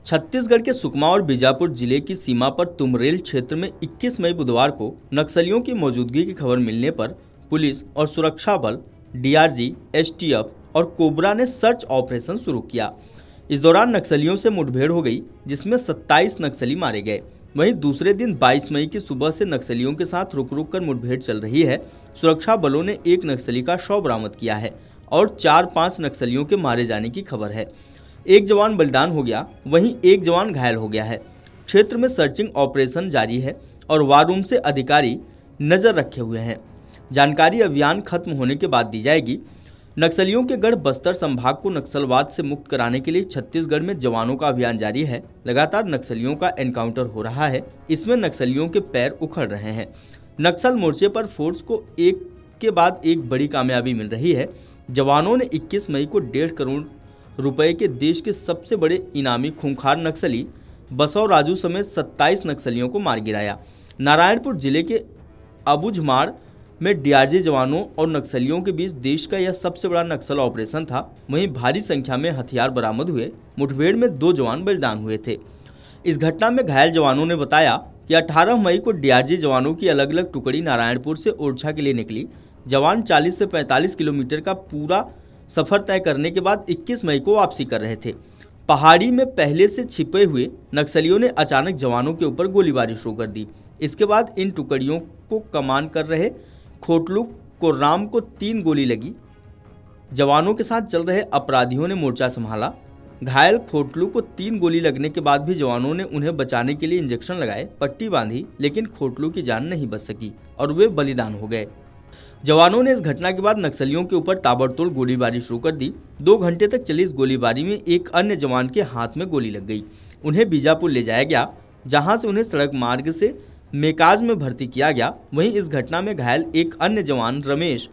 छत्तीसगढ़ के सुकमा और बीजापुर जिले की सीमा पर तुमरेल क्षेत्र में 21 मई बुधवार को नक्सलियों की मौजूदगी की खबर मिलने पर पुलिस और सुरक्षा बल डीआरजी, एसटीएफ और कोबरा ने सर्च ऑपरेशन शुरू किया। इस दौरान नक्सलियों से मुठभेड़ हो गई, जिसमें 27 नक्सली मारे गए। वहीं दूसरे दिन 22 मई की सुबह से नक्सलियों के साथ रुक रुक कर मुठभेड़ चल रही है। सुरक्षा बलों ने एक नक्सली का शव बरामद किया है और 4-5 नक्सलियों के मारे जाने की खबर है। एक जवान बलिदान हो गया, वहीं एक जवान घायल हो गया है। क्षेत्र में सर्चिंग ऑपरेशन जारी है और वार रूम से अधिकारी नजर रखे हुए हैं। जानकारी अभियान खत्म होने के बाद दी जाएगी। नक्सलियों के गढ़ बस्तर संभाग को नक्सलवाद से मुक्त कराने के लिए छत्तीसगढ़ में जवानों का अभियान जारी है। लगातार नक्सलियों का एनकाउंटर हो रहा है। इसमें नक्सलियों के पैर उखड़ रहे हैं। नक्सल मोर्चे पर फोर्स को एक के बाद एक बड़ी कामयाबी मिल रही है। जवानों ने 21 मई को 1.5 करोड़ रुपए के देश के सबसे बड़े इनामी खूंखार नक्सली बसव राजू समेत 27 नक्सलियों को मार गिराया। नारायणपुर जिले के अबुझमाड़ में डीआरजी जवानों और नक्सलियों के बीच देश का यह सबसे बड़ा नक्सल ऑपरेशन था। वहीं भारी संख्या में हथियार बरामद हुए। मुठभेड़ में 2 जवान बलिदान हुए थे। इस घटना में घायल जवानों ने बताया कि 18 मई को डीआरजी जवानों की अलग अलग टुकड़ी नारायणपुर से ओरछा के लिए निकली। जवान 40 से 45 किलोमीटर का पूरा सफर तय करने के बाद 21 मई को वापसी कर रहे थे। पहाड़ी में पहले से छिपे हुए नक्सलियों ने अचानक जवानों के ऊपर गोलीबारी शुरू कर दी। इसके बाद इन टुकड़ियों को कमान कर रहे खोटलू को राम को 3 गोली लगी। जवानों के साथ चल रहे अपराधियों ने मोर्चा संभाला। घायल खोटलू को 3 गोली लगने के बाद भी जवानों ने उन्हें बचाने के लिए इंजेक्शन लगाए, पट्टी बांधी, लेकिन खोटलू की जान नहीं बच सकी और वे बलिदान हो गए। जवानों ने इस घटना के बाद नक्सलियों के ऊपर ताबड़तोड़ गोलीबारी शुरू कर दी। 2 घंटे तक चली इस गोलीबारी में एक अन्य जवान के हाथ में गोली लग गई। उन्हें बीजापुर ले जाया गया, जहां से उन्हें सड़क मार्ग से मेकाज में भर्ती किया गया। वहीं इस घटना में घायल एक अन्य जवान रमेश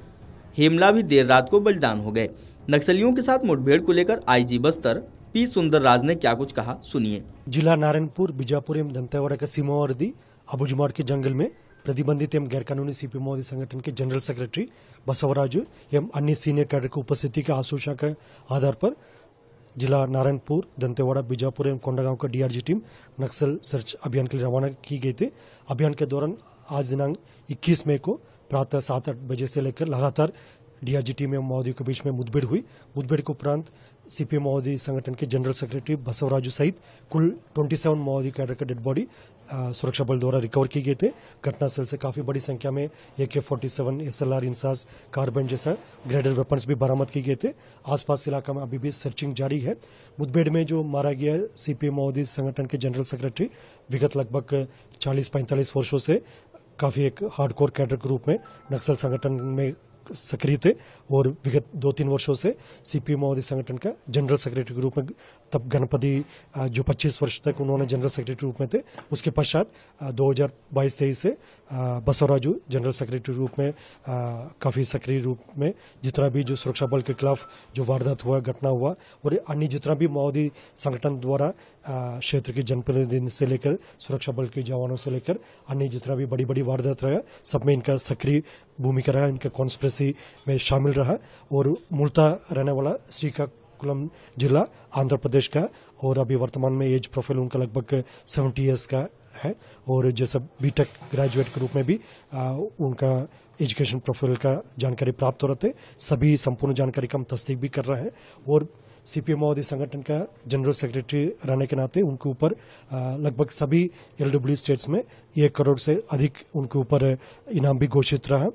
हेमला भी देर रात को बलिदान हो गए। नक्सलियों के साथ मुठभेड़ को लेकर आईजी बस्तर पी सुंदर राज ने क्या कुछ कहा, सुनिए। जिला नारायणपुर, बीजापुर एवं दंतेवाड़ा के सीमावर्ती अबुझमाड़ के जंगल में प्रतिबंधित एवं गैरकानूनी सीपीएम मोदी संगठन के जनरल सेक्रेटरी बसवराजू एवं अन्य सीनियर कैडर की उपस्थिति के आशंका के आधार पर जिला नारायणपुर, दंतेवाड़ा, बीजापुर एवं कोंडागांव का डीआरजी टीम नक्सल सर्च अभियान के लिए रवाना की गई थी। अभियान के दौरान आज दिनांक 21 मई को प्रातः 7-8 बजे से लेकर लगातार डीआरजी टीम एवं माओवादियों के बीच में मुठभेड़ हुई। मुठभेड़ के उपरांत सीपीएम माओवादी संगठन के जनरल सेक्रेटरी बसवराजू सहित कुल 27 माओवादी कैडर का डेड बॉडी सुरक्षा बल द्वारा रिकवर किए गए थे। घटनास्थल से काफी बड़ी संख्या में AK-47, SLR, इंसास, कार्बाइन जैसा ग्रेडेड वेपन्स भी बरामद किए गए थे। आसपास इलाका में अभी भी सर्चिंग जारी है। मुठभेड़ में जो मारा गया सीपीएम माओवादी संगठन के जनरल सेक्रेटरी विगत लगभग 40-45 वर्षों से काफी एक हार्डकोर कैडर के रूप में नक्सल संगठन में सक्रिय थे और विगत 2-3 वर्षों से सीपीएम माओवादी संगठन का जनरल सेक्रेटरी के रूप में, तब गणपति जो 25 वर्ष तक उन्होंने जनरल सेक्रेटरी रूप में थे। उसके पश्चात 2022-23 से बसवराजू जनरल सेक्रेटरी रूप में काफी सक्रिय रूप में जितना भी जो सुरक्षा बल के खिलाफ जो वारदात हुआ, घटना हुआ और अन्य जितना भी माओवादी संगठन द्वारा क्षेत्र के जनप्रतिनिधि से लेकर सुरक्षा बल के जवानों से लेकर अन्य जितना भी बड़ी बड़ी वारदात रहा, सब में इनका सक्रिय भूमिका रहा, इनका कॉन्स्पिरेसी में शामिल रहा। और मूलतः रहने वाला श्रीकाकुलम जिला आंध्र प्रदेश का और अभी वर्तमान में एज प्रोफाइल उनका लगभग 70 ईयर्स का है और जैसा बीटेक ग्रेजुएट के रूप में भी उनका एजुकेशन प्रोफाइल का जानकारी प्राप्त हो रहे थे। सभी संपूर्ण जानकारी का हम तस्दीक भी कर रहे हैं और सीपीएम माओवादी संगठन का जनरल सेक्रेटरी रहने के नाते उनके ऊपर लगभग सभी LW स्टेट्स में 1 करोड़ से अधिक उनके ऊपर इनाम भी घोषित रहा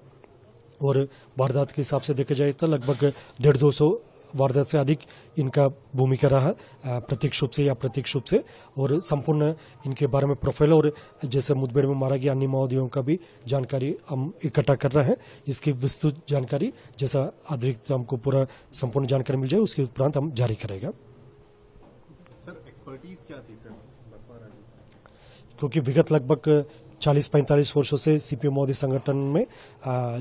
और वारदात के हिसाब से देखा जाए तो लगभग 150-200 वारदात से अधिक इनका भूमिका रहा, प्रत्यक्ष रूप से या अप्रत्यक्ष रूप से। और संपूर्ण इनके बारे में प्रोफाइल और जैसे मुठभेड़ में मारा गया अन्य माओवादियों का भी जानकारी हम इकट्ठा कर रहे हैं। इसकी विस्तृत जानकारी जैसा अतिरिक्त हमको पूरा संपूर्ण जानकारी मिल जाए उसके उपरांत हम जारी करेगा। सर, एक्सपर्टीज क्या थी सर बसवराजू? क्योंकि विगत लगभग 40-45 वर्षों से सीपीएम माओवादी संगठन में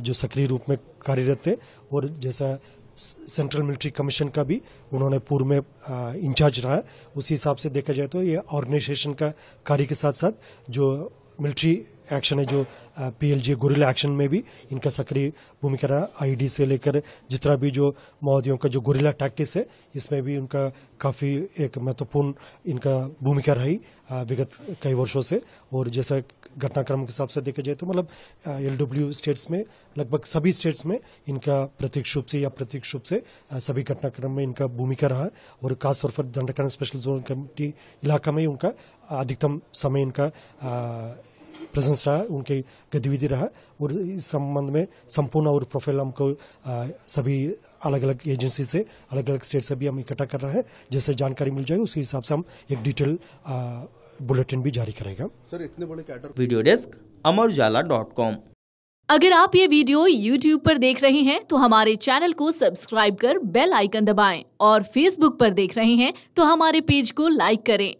जो सक्रिय रूप में कार्यरत थे और जैसा सेंट्रल मिलिट्री कमीशन का भी उन्होंने पूर्व में इंचार्ज रहा। उसी हिसाब से देखा जाए तो ये ऑर्गेनाइजेशन का कार्य के साथ साथ जो मिलिट्री एक्शन है जो PLG गोरिल्ला एक्शन में भी इनका सक्रिय भूमिका रहा। IED से लेकर जितना भी जो माओवादियों का जो गोरिल्ला टैक्टिक्स है इसमें भी उनका काफी एक महत्वपूर्ण इनका भूमिका रही विगत कई वर्षों से। और जैसा घटनाक्रम के हिसाब से देखा जाए तो मतलब LW स्टेट्स में लगभग सभी स्टेट्स में इनका प्रत्यक्ष रूप से या अप्रत्यक्ष रूप से सभी घटनाक्रम में इनका भूमिका रहा। और खासतौर पर दंडकारण स्पेशल जोन कमेटी इलाका में उनका अधिकतम समय इनका प्रेजेंस रहा, उनकी गतिविधि रहा। और इस संबंध में संपूर्ण और प्रोफाइल हमको सभी अलग अलग एजेंसी से अलग अलग स्टेट से भी हम इकट्ठा कर रहे हैं। जैसे जानकारी मिल जाए उसी हिसाब से हम एक डिटेल बुलेटिन भी जारी करेगा। सर इतने बड़े कैडर। Video desk amarujala.com। अगर आप ये वीडियो YouTube पर देख रहे हैं तो हमारे चैनल को सब्सक्राइब कर बेल आइकन दबाएं और Facebook पर देख रहे हैं तो हमारे पेज को लाइक करें।